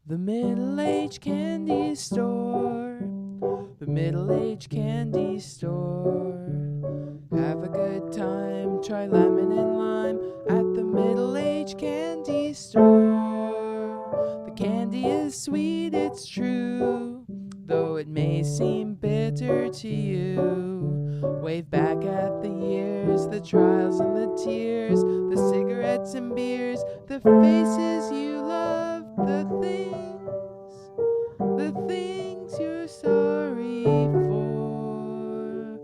The middle-aged candy store. The middle-aged candy store. Have a good time, try lemon and lime at the middle-aged candy store. The candy is sweet, it's true, though it may seem bitter to you. Wave back at the years, the trials and the tears, the cigarettes and beers, the faces you love, the things you're sorry for.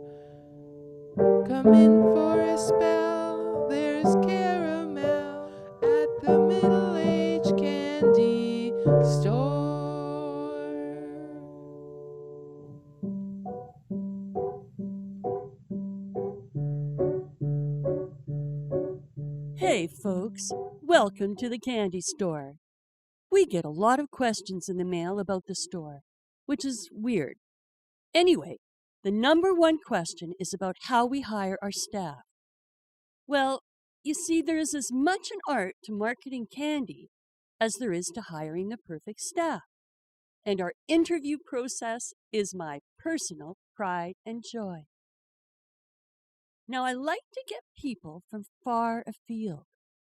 Come in for a spell, there's caramel at the middle-aged candy store. Hey folks, welcome to the candy store. We get a lot of questions in the mail about the store, which is weird. Anyway, the number one question is about how we hire our staff. Well, you see, there is as much an art to marketing candy as there is to hiring the perfect staff. And our interview process is my personal pride and joy. Now, I like to get people from far afield,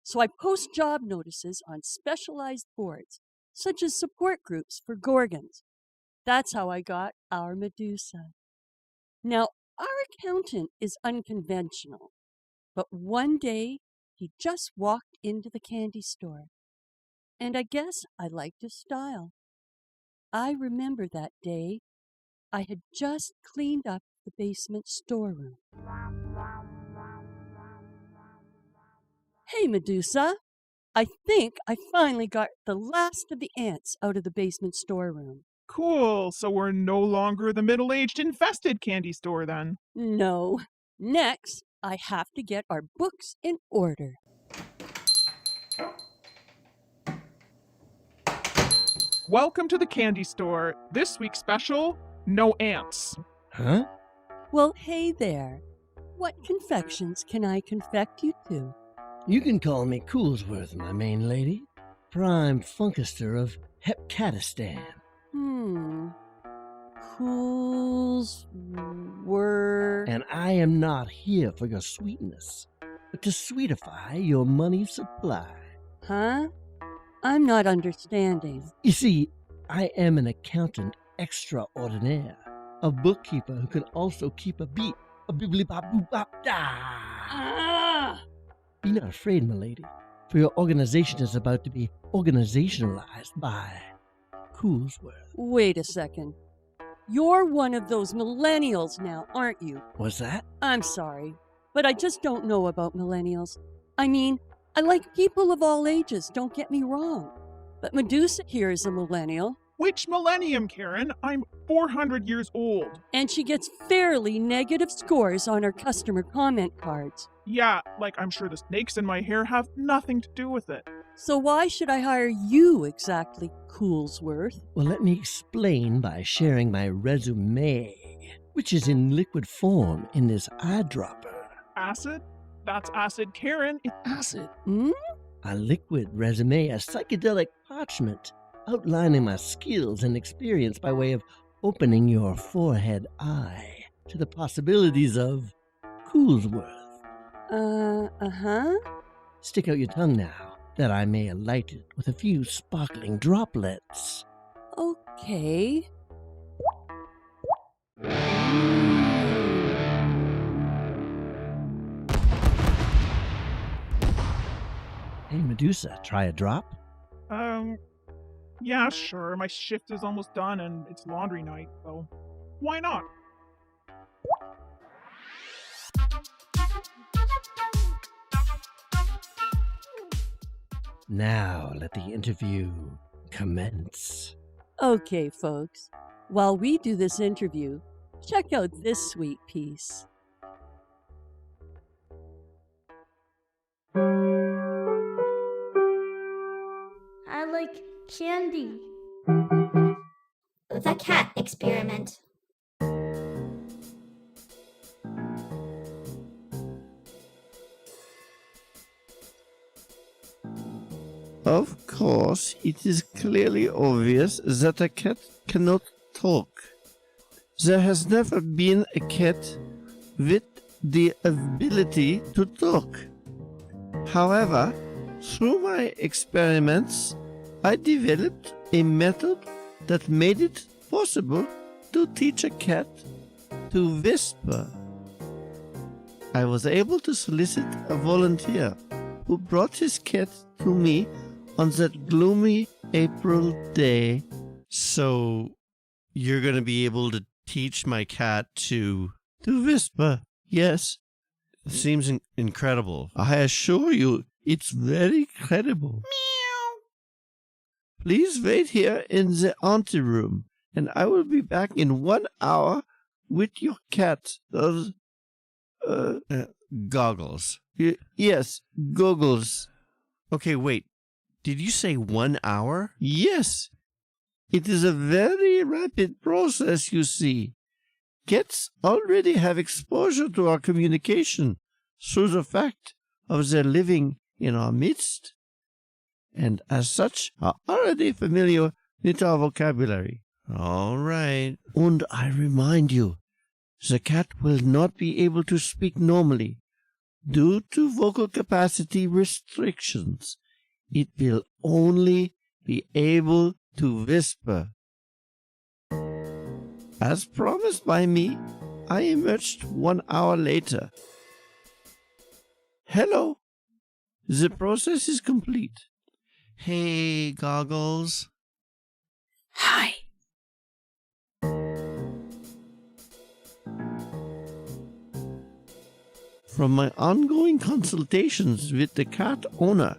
so I post job notices on specialized boards, such as support groups for Gorgons. That's how I got our Medusa. Now, our accountant is unconventional, but one day he just walked into the candy store, and I guess I liked his style. I remember that day. I had just cleaned up the basement storeroom. Hey, Medusa. I think I finally got the last of the ants out of the basement storeroom. Cool, so we're no longer the middle-aged infested candy store then. No. Next, I have to get our books in order. Welcome to the candy store. This week's special, no ants. Huh? Well, hey there. What confections can I confect you to? You can call me Coolsworth, my main lady. Prime Funkister of Hepcatistan. Coolsworth. And I am not here for your sweetness, but to sweetify your money supply. Huh? I'm not understanding. You see, I am an accountant extra-ordinaire, a bookkeeper who can also keep a beat. A bibbly-bop-boop-bop-da. Ah! Be not afraid, my lady, for your organization is about to be organizationalized by Coolsworth. Wait a second. You're one of those millennials now, aren't you? What's that? I'm sorry, but I just don't know about millennials. I mean, I like people of all ages, don't get me wrong. But Medusa here is a millennial. Which millennium, Karen? I'm 400 years old. And she gets fairly negative scores on her customer comment cards. Yeah, like I'm sure the snakes in my hair have nothing to do with it. So why should I hire you exactly, Coolsworth? Well, let me explain by sharing my resume, which is in liquid form in this eyedropper. Acid? That's acid, Karen. It's acid. A liquid resume, a psychedelic parchment, outlining my skills and experience by way of opening your forehead eye to the possibilities of Coolsworth. Uh-huh. Stick out your tongue now, that I may alight it with a few sparkling droplets. Okay. Hey, Medusa, try a drop? Yeah, sure. My shift is almost done and it's laundry night, so why not? Now let the interview commence. Okay, folks. While we do this interview, check out this sweet piece. I like candy. The cat experiment. Of course, it is clearly obvious that a cat cannot talk. There has never been a cat with the ability to talk. However, through my experiments, I developed a method that made it possible to teach a cat to whisper. I was able to solicit a volunteer who brought his cat to me on that gloomy April day. So, you're going to be able to teach my cat to whisper? Yes. It seems incredible. I assure you, it's very credible. Meow. Please wait here in the anteroom, and I will be back in 1 hour with your cat. Those, goggles. Yes, goggles. Okay, wait. Did you say 1 hour? Yes. It is a very rapid process, you see. Cats already have exposure to our communication through the fact of their living in our midst, and as such are already familiar with our vocabulary. All right. And I remind you, the cat will not be able to speak normally due to vocal capacity restrictions. It will only be able to whisper. As promised by me, I emerged 1 hour later. Hello. The process is complete. Hey, Goggles. Hi. From my ongoing consultations with the cat owner,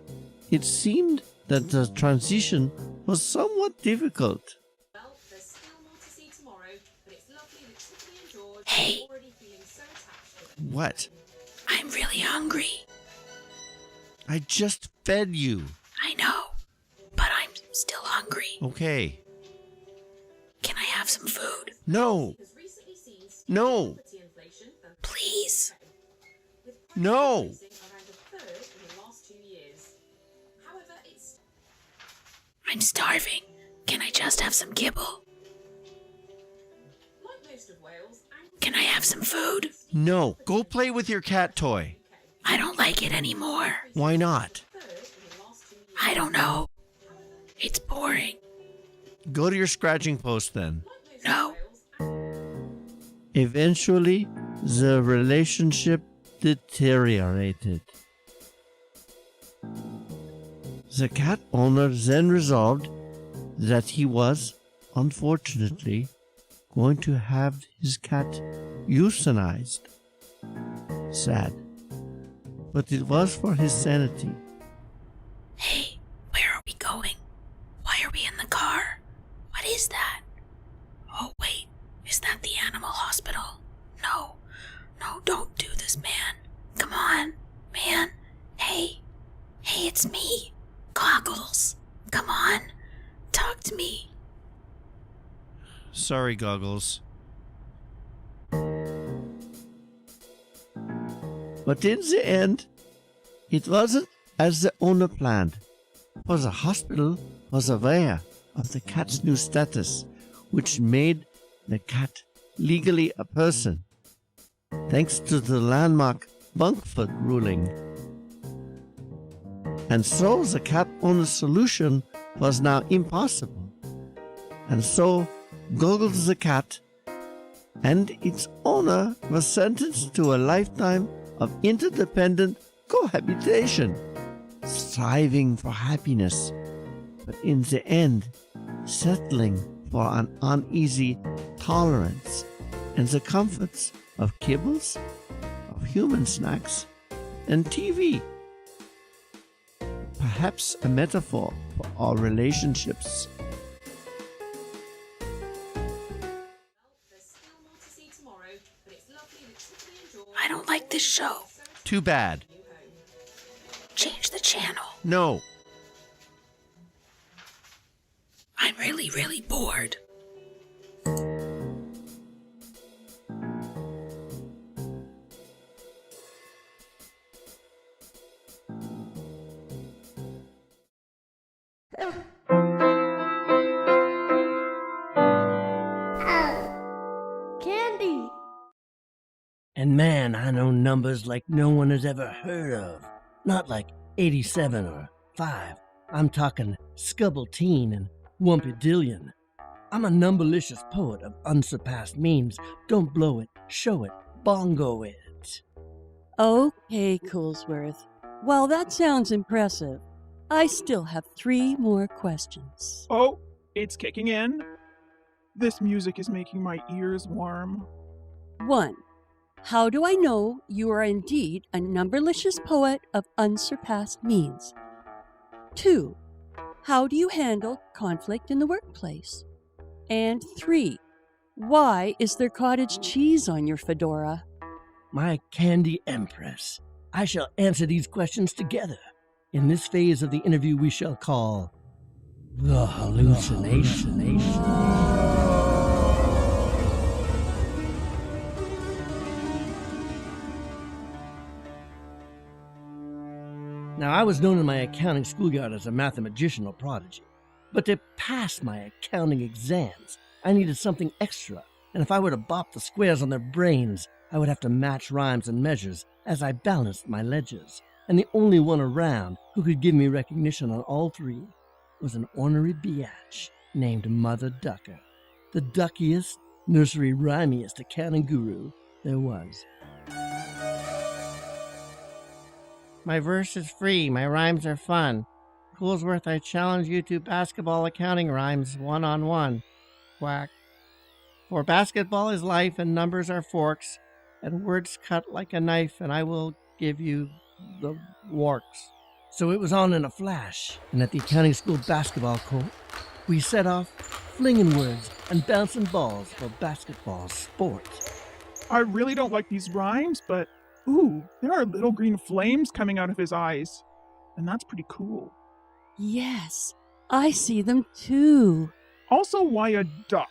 it seemed that the transition was somewhat difficult. Well, there's still more to see tomorrow, but it's lovely that Tiffany and George Hey. are already feeling so attached to them. What? I'm really hungry. I just fed you. I know, but I'm still hungry. Okay. Can I have some food? No. Has recently seen steep No. property inflation and Please. with prices No. increasing around a third in the last 2 years. However, it's I'm starving. Can I just have some kibble? like most of Wales and Can I have some food? No. Go play with your cat toy. I don't like it anymore. Why not? third in the last 2 years. I don't know. It's boring. Go to your scratching post then. Like most No. of Wales and Eventually, the relationship deteriorated. The cat owner then resolved that he was, unfortunately, going to have his cat euthanized. Sad. But it was for his sanity. Hey, where are we going? Why are we in the car? What is that? Oh, wait. Is that the animal hospital? No. No, don't do this, man. Come on, man. Hey. Hey, it's me. Goggles. Come on. Talk to me. Sorry, Goggles. But in the end, it wasn't as the owner planned, for the hospital was aware of the cat's new status, which made the cat legally a person, thanks to the landmark Bunkford ruling. And so the cat owner's solution was now impossible. And so Goggles the cat and its owner was sentenced to a lifetime of interdependent cohabitation, striving for happiness, but in the end, settling for an uneasy tolerance and the comforts of kibbles, of human snacks, and TV. Perhaps a metaphor for our relationships. there's still more to see tomorrow, but it's lovely that Tiffany and George I don't like this show. Too bad. new home. Change the channel. No. I'm really bored. numbers like no one has ever heard of. Not like 87 or 5. I'm talking Scubbleteen and Wumpidillion. I'm a numberlicious poet of unsurpassed means. Don't blow it, show it, bongo it. Okay, Coolsworth. Well, that sounds impressive. I still have 3 more questions. Oh, it's kicking in. This music is making my ears warm. 1. How do I know you are indeed a numberlicious poet of unsurpassed means? 2. How do you handle conflict in the workplace? And 3. Why is there cottage cheese on your fedora? My candy empress, I shall answer these questions together. In this phase of the interview we shall call the hallucination. Now, I was known in my accounting schoolyard as a mathematician or prodigy. But to pass my accounting exams, I needed something extra. And if I were to bop the squares on their brains, I would have to match rhymes and measures as I balanced my ledgers. And the only one around who could give me recognition on all 3 was an ornery biatch named Mother Ducker, the duckiest, nursery rhymiest accounting guru there was. My verse is free, my rhymes are fun. Coolsworth, I challenge you to basketball accounting rhymes 1-on-1. Quack. For basketball is life and numbers are forks, and words cut like a knife, and I will give you the warks. So it was on in a flash, and at the accounting school basketball court, we set off flinging words and bouncing balls for basketball sport. I really don't like these rhymes, but ooh, there are little green flames coming out of his eyes. And that's pretty cool. Yes, I see them too. Also, why a duck?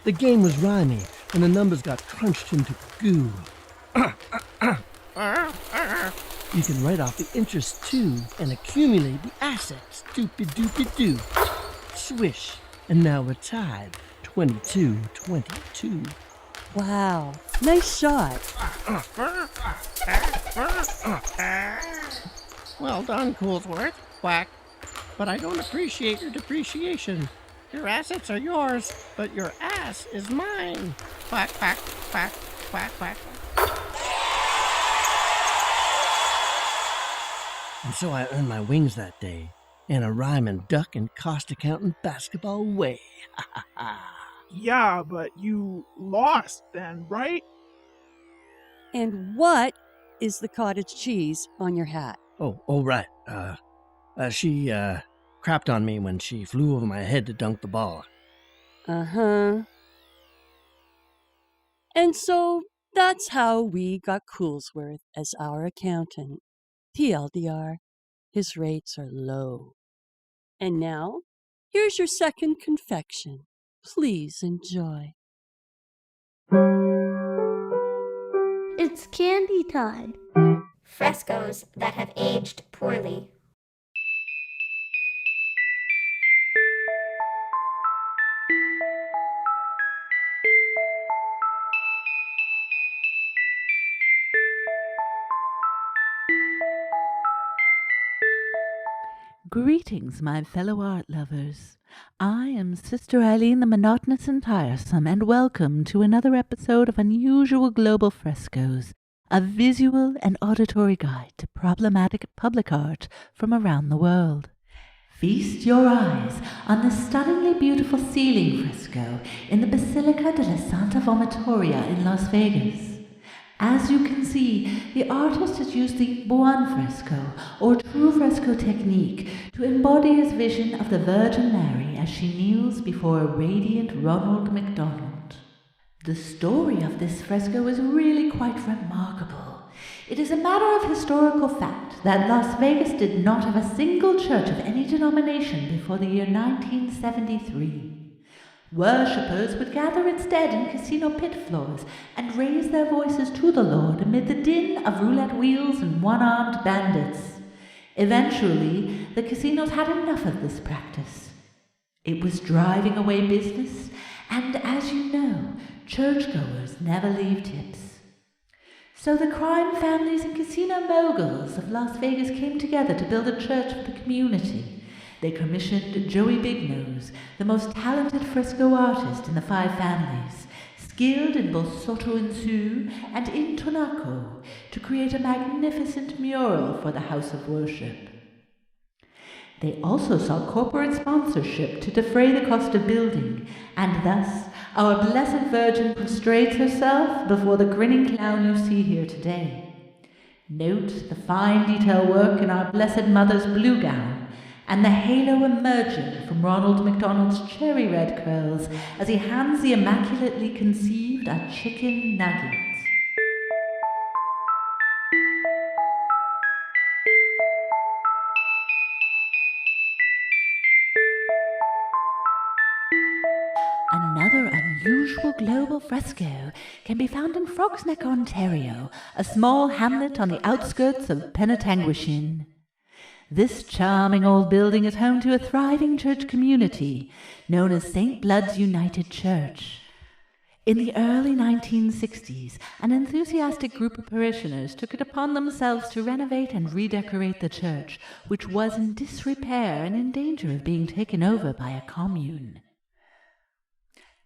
The game was rhyming, and the numbers got crunched into goo. You can write off the interest too, and accumulate the assets. Doopy-doopy-doo. Swish, and now we're tied. 22-22. Wow, nice shot. Well done, Coolsworth. Quack. But I don't appreciate your depreciation. Your assets are yours, but your ass is mine. Quack, quack, quack, quack, quack. And so I earned my wings that day, in a rhyming duck and cost accountant basketball way. Ha ha ha. Yeah, but you lost then, right? And what is the cottage cheese on your hat? Oh, right. She crapped on me when she flew over my head to dunk the ball. Uh-huh. And so that's how we got Coolsworth as our accountant. TLDR, his rates are low. And now, here's your second confection. Please enjoy. It's candy time. Frescoes that have aged poorly. Greetings, my fellow art lovers. I am Sister Eileen, the Monotonous and Tiresome, and welcome to another episode of Unusual Global Frescoes, a visual and auditory guide to problematic public art from around the world. Feast your eyes on this stunningly beautiful ceiling fresco in the Basilica de la Santa Vomitoria in Las Vegas. As you can see, the artist has used the buon fresco, or true fresco technique, to embody his vision of the Virgin Mary as she kneels before a radiant Ronald McDonald. The story of this fresco is really quite remarkable. It is a matter of historical fact that Las Vegas did not have a single church of any denomination before the year 1973. Worshippers would gather instead in casino pit floors and raise their voices to the Lord amid the din of roulette wheels and one-armed bandits. Eventually, the casinos had enough of this practice. It was driving away business, and as you know, churchgoers never leave tips. So the crime families and casino moguls of Las Vegas came together to build a church for the community. They commissioned Joey Bignose, the most talented fresco artist in the 5 families, skilled in both Soto and Sioux and in Tonaco, to create a magnificent mural for the house of worship. They also sought corporate sponsorship to defray the cost of building, and thus our Blessed Virgin prostrates herself before the grinning clown you see here today. Note the fine detail work in our Blessed Mother's blue gown, and the halo emerging from Ronald McDonald's cherry red curls as he hands the immaculately conceived a chicken nugget. Another unusual global fresco can be found in Frog's Neck, Ontario, a small hamlet on the outskirts of Penetanguishene. This charming old building is home to a thriving church community known as St. Blood's United Church. In the early 1960s, an enthusiastic group of parishioners took it upon themselves to renovate and redecorate the church, which was in disrepair and in danger of being taken over by a commune.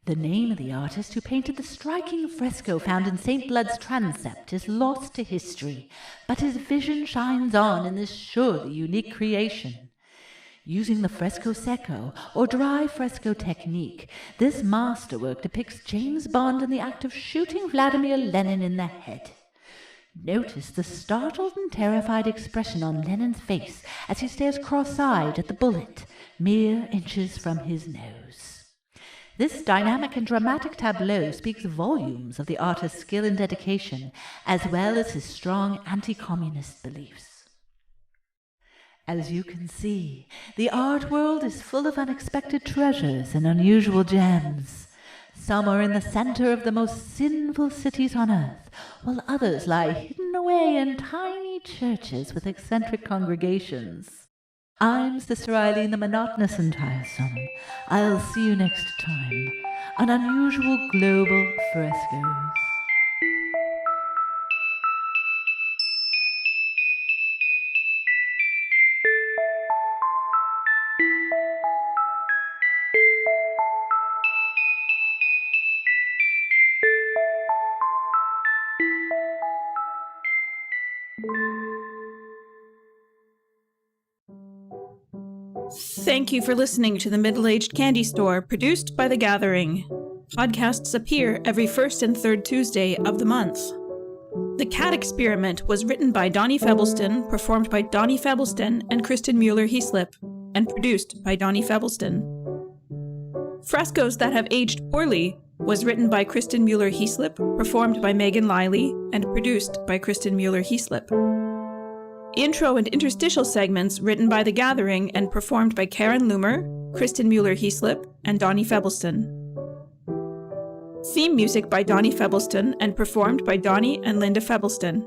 The name of the artist who painted the striking fresco found in St. Blood's transept is lost to history, but his vision shines on in this surely unique creation. Using the fresco secco, or dry fresco technique, this masterwork depicts James Bond in the act of shooting Vladimir Lenin in the head. Notice the startled and terrified expression on Lenin's face as he stares cross-eyed at the bullet, mere inches from his nose. This dynamic and dramatic tableau speaks volumes of the artist's skill and dedication, as well as his strong anti-communist beliefs. As you can see, the art world is full of unexpected treasures and unusual gems. Some are in the center of the most sinful cities on earth, while others lie hidden away in tiny churches with eccentric congregations. I'm Sister Eileen, the Monotonous and Tiresome. I'll see you next time on Unusual Global Frescoes. Thank you for listening to The Middle-Aged Candy Store, produced by The Gathering. Podcasts appear every first and third Tuesday of the month. The Cat Experiment was written by Donnie Febbleston, performed by Donnie Febbleston and Kristin Mueller-Heaslip, and produced by Donnie Febbleston. Frescoes That Have Aged Poorly was written by Kristin Mueller-Heaslip, performed by Megan Liley, and produced by Kristin Mueller-Heaslip. Intro and interstitial segments written by The Gathering and performed by Karen Loomer, Kristin Mueller-Heaslip, and Donnie Febbleston. Theme music by Donnie Febbleston and performed by Donnie and Linda Febbleston.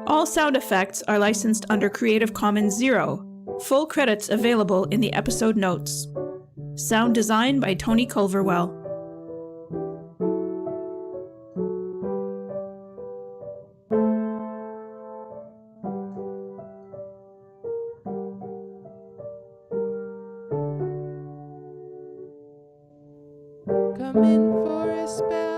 All sound effects are licensed under Creative Commons 0. Full credits available in the episode notes. Sound design by Tony Culverwell. Come in for a spell.